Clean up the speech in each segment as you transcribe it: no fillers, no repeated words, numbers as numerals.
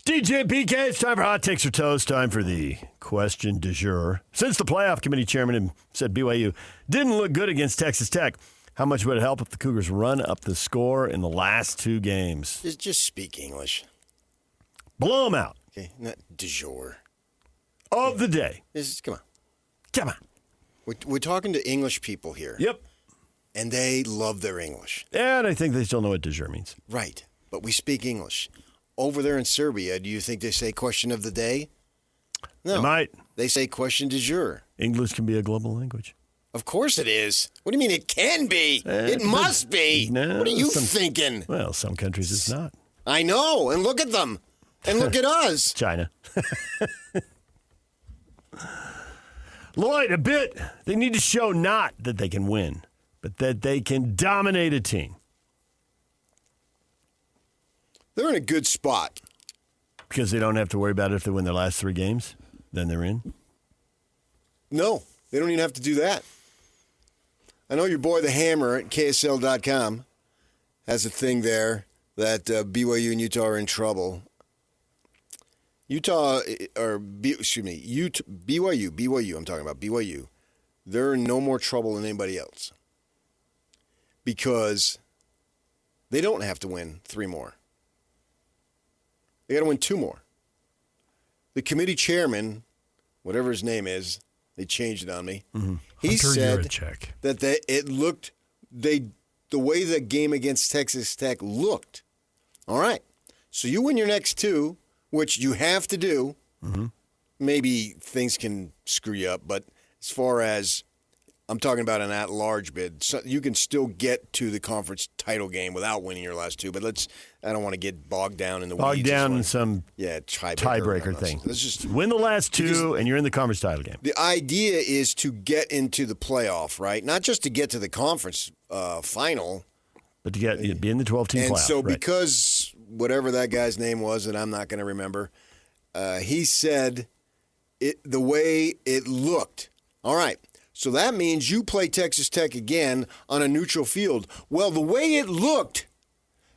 DJ PK, it's time for Hot Takes or Toast. Time for the question du jour. Since the playoff committee chairman said BYU didn't look good against Texas Tech, how much would it help if the Cougars run up the score in the last two games? Just speak English. Blow them out. Okay, not du jour. Of the day. Come on. Come on. We're talking to English people here. Yep. And they love their English. And I think they still know what du jour means. Right. But we speak English. Over there in Serbia, do you think they say question of the day? No. They might. They say question du jour. English can be a global language. Of course it is. What do you mean it can be? It must be. No, what are you thinking? Well, some countries it's not. I know. And look at them. And look at us. China. Lloyd, a bit. They need to show not that they can win, but that they can dominate a team. They're in a good spot. Because they don't have to worry about it if they win their last three games, then they're in? No, they don't even have to do that. I know your boy the Hammer at KSL.com has a thing there that BYU and Utah are in trouble. BYU, I'm talking about BYU. They're in no more trouble than anybody else because they don't have to win three more. They got to win two more. The committee chairman, whatever his name is, they changed it on me. Mm-hmm. He said that the way the game against Texas Tech looked. All right, so you win your next two, which you have to do. Mm-hmm. Maybe things can screw you up, but as far as I'm talking about an at-large bid, so you can still get to the conference title game without winning your last two. But I don't want to get bogged down in the weeds. Bogged down in some tiebreaker thing. Let's just win the last two, and you're in the conference title game. The idea is to get into the playoff, right? Not just to get to the conference final. But to be in the 12-team playoff. And so right. Because whatever that guy's name was that I'm not going to remember, he said the way it looked. All right. So that means you play Texas Tech again on a neutral field. Well, the way it looked,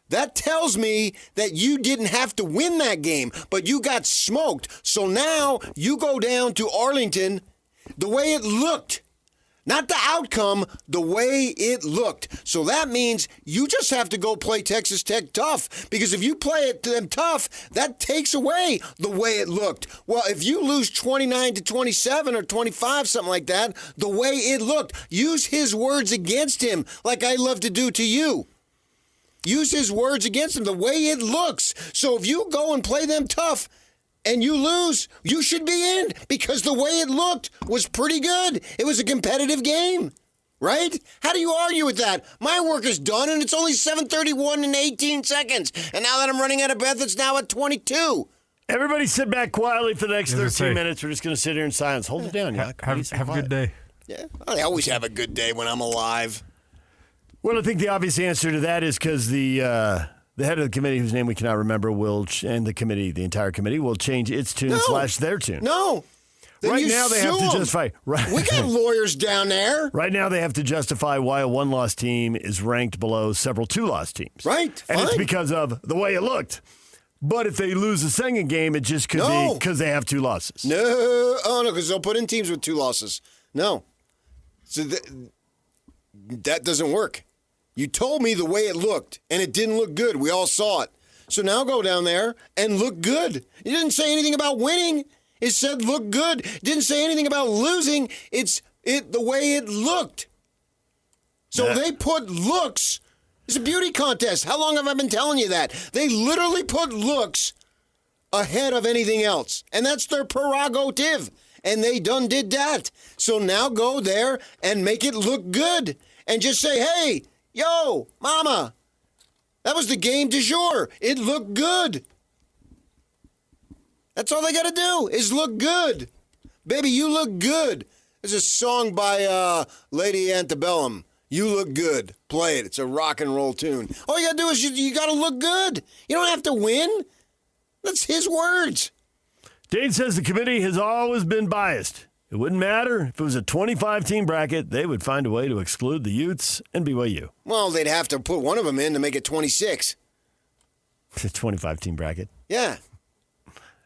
that tells me that you didn't have to win that game, but you got smoked. So now you go down to Arlington the way it looked. Not the outcome, the way it looked. So that means you just have to go play Texas Tech tough. Because if you play it to them tough, that takes away the way it looked. Well, if you lose 29-27 or 25, something like that, the way it looked, use his words against him like I love to do to you. Use his words against him, the way it looks. So if you go and play them tough, and you lose, you should be in because the way it looked was pretty good. It was a competitive game, right? How do you argue with that? My work is done, and it's only 7:31 and 18 seconds. And now that I'm running out of breath, it's now at 22. Everybody sit back quietly for the next 13 minutes. We're just going to sit here in silence. Hold it down, Yak. Have a good day. Yeah, I always have a good day when I'm alive. Well, I think the obvious answer to that is because the head of the committee, whose name we cannot remember, and the entire committee, will change its tune / their tune. No. Then right now they have to justify. Right, we got lawyers down there. Right now they have to justify why a one-loss team is ranked below several two-loss teams. Right. And it's because of the way it looked. But if they lose the second game, it just could be because they have two losses. No. Oh, no, because they'll put in teams with two losses. No. So that doesn't work. You told me the way it looked, and it didn't look good. We all saw it. So now go down there and look good. You didn't say anything about winning. It said look good. It didn't say anything about losing. It's the way it looked. So they put looks. It's a beauty contest. How long have I been telling you that? They literally put looks ahead of anything else, and that's their prerogative. And they done did that. So now go there and make it look good, and just say, hey. Yo, mama, that was the game du jour. It looked good. That's all they got to do is look good. Baby, you look good. There's a song by Lady Antebellum. You look good. Play it. It's a rock and roll tune. All you got to do is you got to look good. You don't have to win. That's his words. Dane says the committee has always been biased. It wouldn't matter if it was a 25-team bracket. They would find a way to exclude the Utes and BYU. Well, they'd have to put one of them in to make it 26. It's a 25-team bracket. Yeah.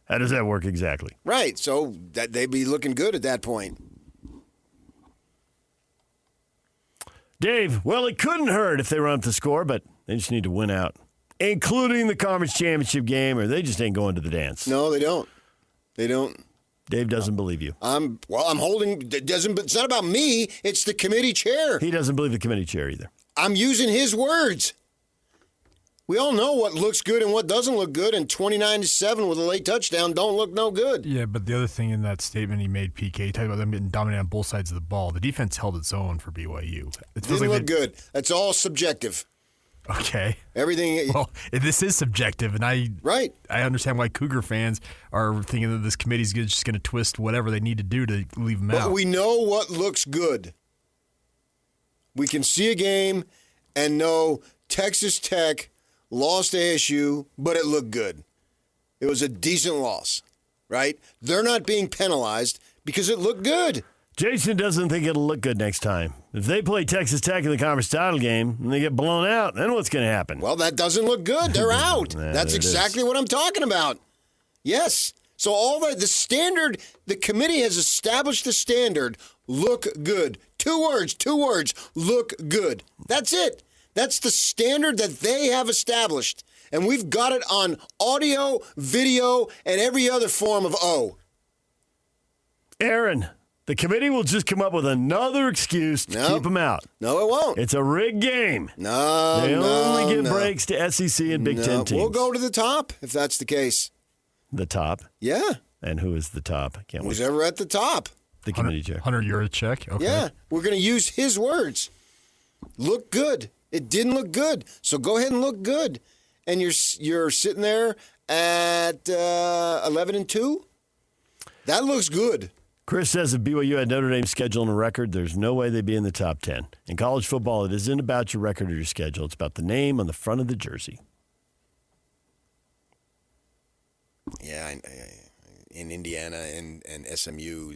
How does that work exactly? Right. So they'd be looking good at that point. Dave, well, it couldn't hurt if they run up the score, but they just need to win out, including the conference championship game, or they just ain't going to the dance. No, they don't. They don't. Dave doesn't believe you. I'm holding. It's not about me. It's the committee chair. He doesn't believe the committee chair either. I'm using his words. We all know what looks good and what doesn't look good, and 29-7 with a late touchdown don't look no good. Yeah, but the other thing in that statement he made, PK, he talked about them getting dominated on both sides of the ball. The defense held its own for BYU. It feels Didn't like look good. That's all subjective. Okay. Everything. Well, this is subjective, and I understand why Cougar fans are thinking that this committee's just going to twist whatever they need to do to leave them out. But we know what looks good. We can see a game and know Texas Tech lost to ASU, but it looked good. It was a decent loss, right? They're not being penalized because it looked good. Jason doesn't think it'll look good next time. If they play Texas Tech in the conference title game and they get blown out, then what's going to happen? Well, that doesn't look good. They're out. Nah, That's exactly what I'm talking about. Yes. So all the standard, the committee has established the standard, look good. Two words, look good. That's it. That's the standard that they have established. And we've got it on audio, video, and every other form of O. Aaron, the committee will just come up with another excuse to keep them out. No, it won't. It's a rigged game. They only give breaks to SEC and Big Ten teams. We'll go to the top if that's the case. The top? Yeah. And who is the top? Can't Who's wait. ever at the top? The committee chair. €100 check? Okay. Yeah. We're going to use his words. Look good. It didn't look good. So go ahead and look good. And you're sitting there at 11-2? That looks good. Chris says if BYU had Notre Dame's schedule and a record, there's no way they'd be in the top 10. In college football, it isn't about your record or your schedule. It's about the name on the front of the jersey. Yeah, in Indiana and SMU,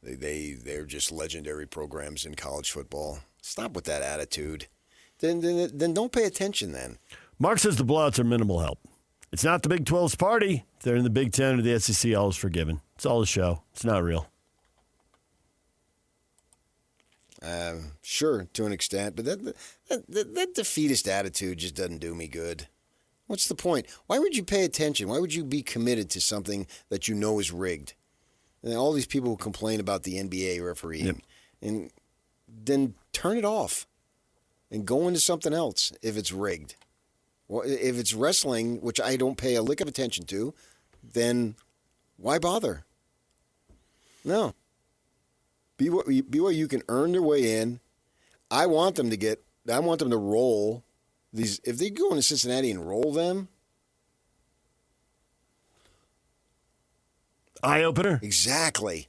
they're just legendary programs in college football. Stop with that attitude. Then don't pay attention then. Mark says the blowouts are minimal help. It's not the Big 12's party. If they're in the Big 10 or the SEC, all is forgiven. It's all a show. It's not real. Sure, to an extent, but that defeatist attitude just doesn't do me good. What's the point? Why would you pay attention? Why would you be committed to something that you know is rigged? And all these people who complain about the NBA refereeing, and then turn it off and go into something else if it's rigged. Well, if it's wrestling, which I don't pay a lick of attention to, then why bother? No. BYU can earn their way in. I want them to roll these. If they go into Cincinnati and roll them. Eye-opener? Exactly.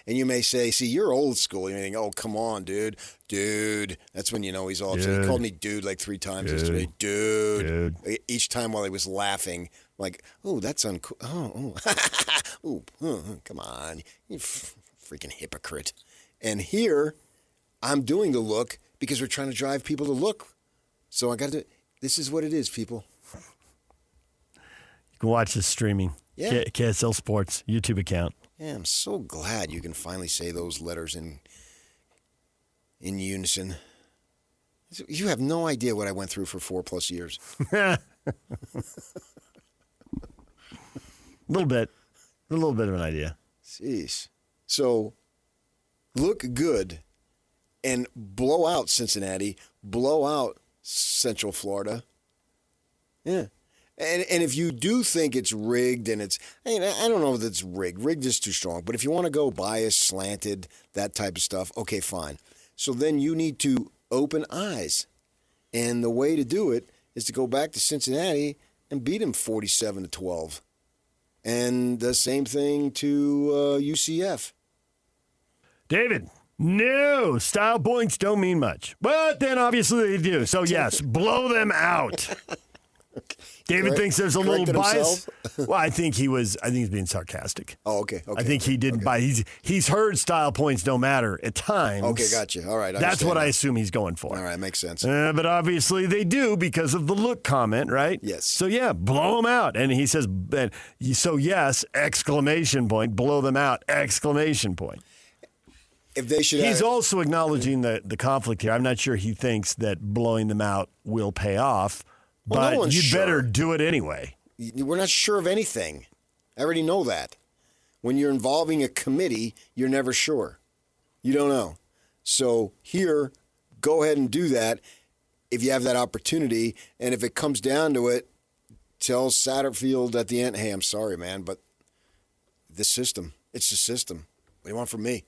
And you may say, see, you're old school. You may think, oh, come on, dude. Dude. That's when you know he's all upset. He called me dude like 3 times yesterday. Dude. Each time while he was laughing. Like, oh, that's uncool. Come on. You freaking hypocrite. And here, I'm doing the look because we're trying to drive people to look. So I got to, this is what it is, people. You can watch this streaming. Yeah. KSL Sports YouTube account. Yeah, I'm so glad you can finally say those letters in unison. You have no idea what I went through for 4+ years. A little bit of an idea. Jeez. So, look good and blow out Cincinnati, blow out Central Florida. Yeah. And if you do think it's rigged and I don't know if it's rigged. Rigged is too strong. But if you want to go biased, slanted, that type of stuff, okay, fine. So then you need to open eyes. And the way to do it is to go back to Cincinnati and beat them 47-12. And the same thing to UCF. David, no, style points don't mean much. But then obviously they do. So yes, blow them out. David thinks there's a little bias. Himself? Well, I think he's being sarcastic. Oh, okay. I think he didn't buy. He's heard style points don't matter at times. Okay, gotcha. All right. That's what I assume he's going for. All right, makes sense. But obviously they do because of the look comment, right? Yes. So yeah, blow them out. And he says, so yes, exclamation point, blow them out, exclamation point. If they should, he's also acknowledging the conflict here. I'm not sure he thinks that blowing them out will pay off. Well, but you'd better do it anyway. We're not sure of anything. I already know that. When you're involving a committee, you're never sure. You don't know. So here, go ahead and do that if you have that opportunity. And if it comes down to it, tell Satterfield at the end, hey, I'm sorry, man, but this system, it's the system. What do you want from me?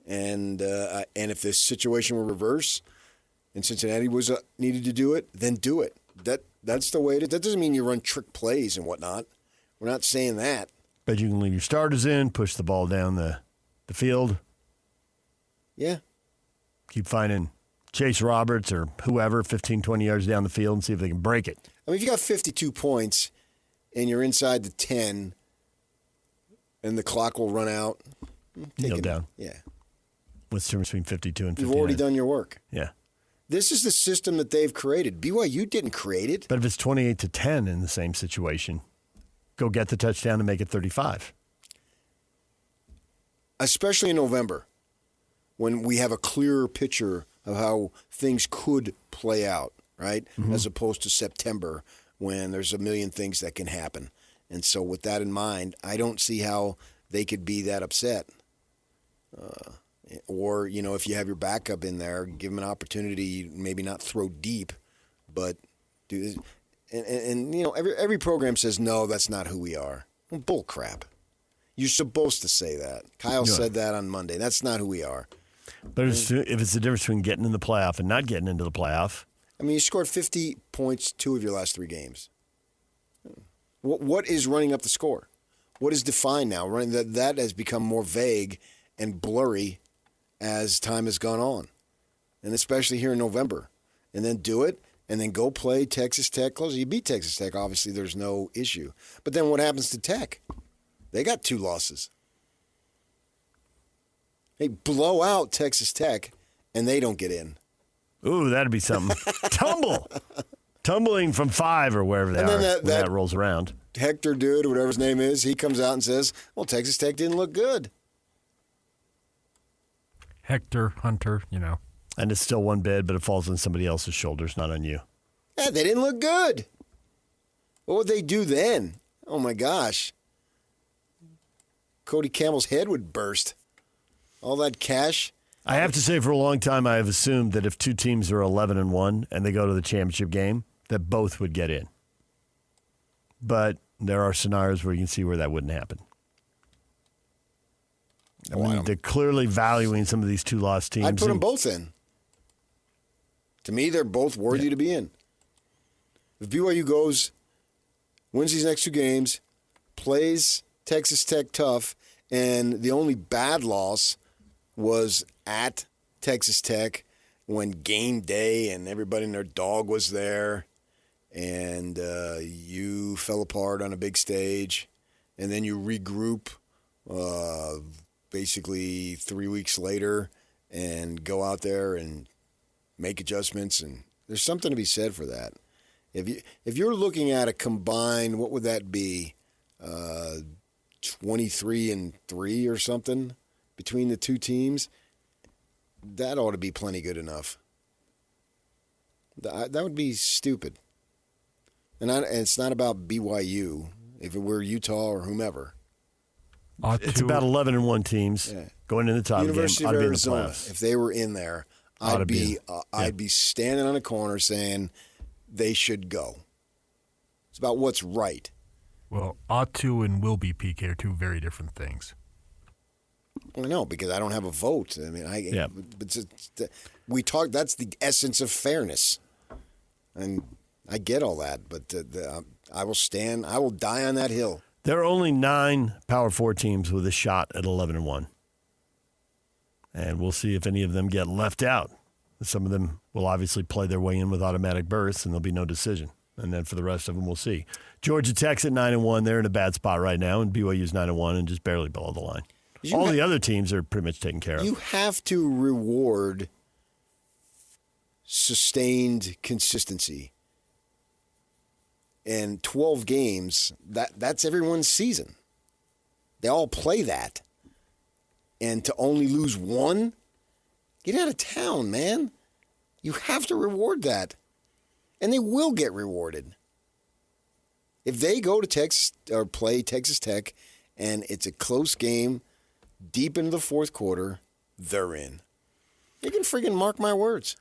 And if this situation were reverse, and Cincinnati was needed to do it, then do it. That's the way it is. That doesn't mean you run trick plays and whatnot. We're not saying that. But you can leave your starters in, push the ball down the field. Yeah. Keep finding Chase Roberts or whoever 15, 20 yards down the field and see if they can break it. I mean, if you got 52 points and you're inside the 10 and the clock will run out, kneel down. Yeah. What's the difference between 52 and 59? You've already done your work. Yeah. This is the system that they've created. BYU didn't create it. But if it's 28-10 in the same situation, go get the touchdown and make it 35. Especially in November, when we have a clearer picture of how things could play out, right? Mm-hmm. As opposed to September, when there's a million things that can happen. And so with that in mind, I don't see how they could be that upset. Or, if you have your backup in there, give them an opportunity, maybe not throw deep, but do this. And every program says, no, that's not who we are. Well, bull crap. You're supposed to say that. Kyle said that on Monday. That's not who we are. But if it's the difference between getting in the playoff and not getting into the playoff. I mean, you scored 50 points 2 of your last 3 games. What is running up the score? What is defined now? That has become more vague and blurry as time has gone on, and especially here in November. And then do it, and then go play Texas Tech close. You beat Texas Tech, obviously there's no issue. But then what happens to Tech? They got 2 losses. They blow out Texas Tech, and they don't get in. Ooh, that'd be something. Tumbling from 5 or wherever they are when that rolls around. Hector dude, or whatever his name is, he comes out and says, well, Texas Tech didn't look good. Hector, Hunter, And it's still one bid, but it falls on somebody else's shoulders, not on you. Yeah, they didn't look good. What would they do then? Oh, my gosh. Cody Campbell's head would burst. All that cash. I have to say, for a long time, I have assumed that if 2 teams are 11-1 and they go to the championship game, that both would get in. But there are scenarios where you can see where that wouldn't happen. They're clearly valuing some of these 2-loss teams. I'd put them both in. To me, they're both worthy to be in. If BYU wins these next 2 games, plays Texas Tech tough, and the only bad loss was at Texas Tech when game day and everybody and their dog was there, and you fell apart on a big stage, and then you regroup basically 3 weeks later and go out there and make adjustments, and there's something to be said for that. If you're looking at a combined, what would that be? 23-3 or something between the 2 teams. That ought to be plenty good enough. That would be stupid. And it's not about BYU. If it were Utah or whomever. It's about 11-1 teams going in the top University game. of Arizona. If they were in there, I'd be standing on a corner saying they should go. It's about what's right. Well, ought to and will be PK are 2 very different things. Well, no, because I don't have a vote. I mean, we talk. That's the essence of fairness, and I get all that. But I will stand. I will die on that hill. There are only 9 Power 4 teams with a shot at 11-1. And we'll see if any of them get left out. Some of them will obviously play their way in with automatic berths, and there'll be no decision. And then for the rest of them, we'll see. Georgia Tech's at 9-1. They're in a bad spot right now, and BYU's 9-1 and just barely below the line. All the other teams are pretty much taken care of. You have to reward sustained consistency. And 12 games, that's everyone's season. They all play that. And to only lose one, get out of town, man. You have to reward that. And they will get rewarded. If they go to Texas or play Texas Tech and it's a close game deep into the fourth quarter, they're in. You can freaking mark my words.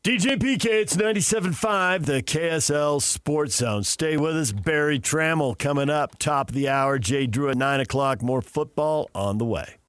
DJ PK, it's 97.5, the KSL Sports Zone. Stay with us. Barry Trammell coming up, top of the hour. Jay Drew at 9 o'clock. More football on the way.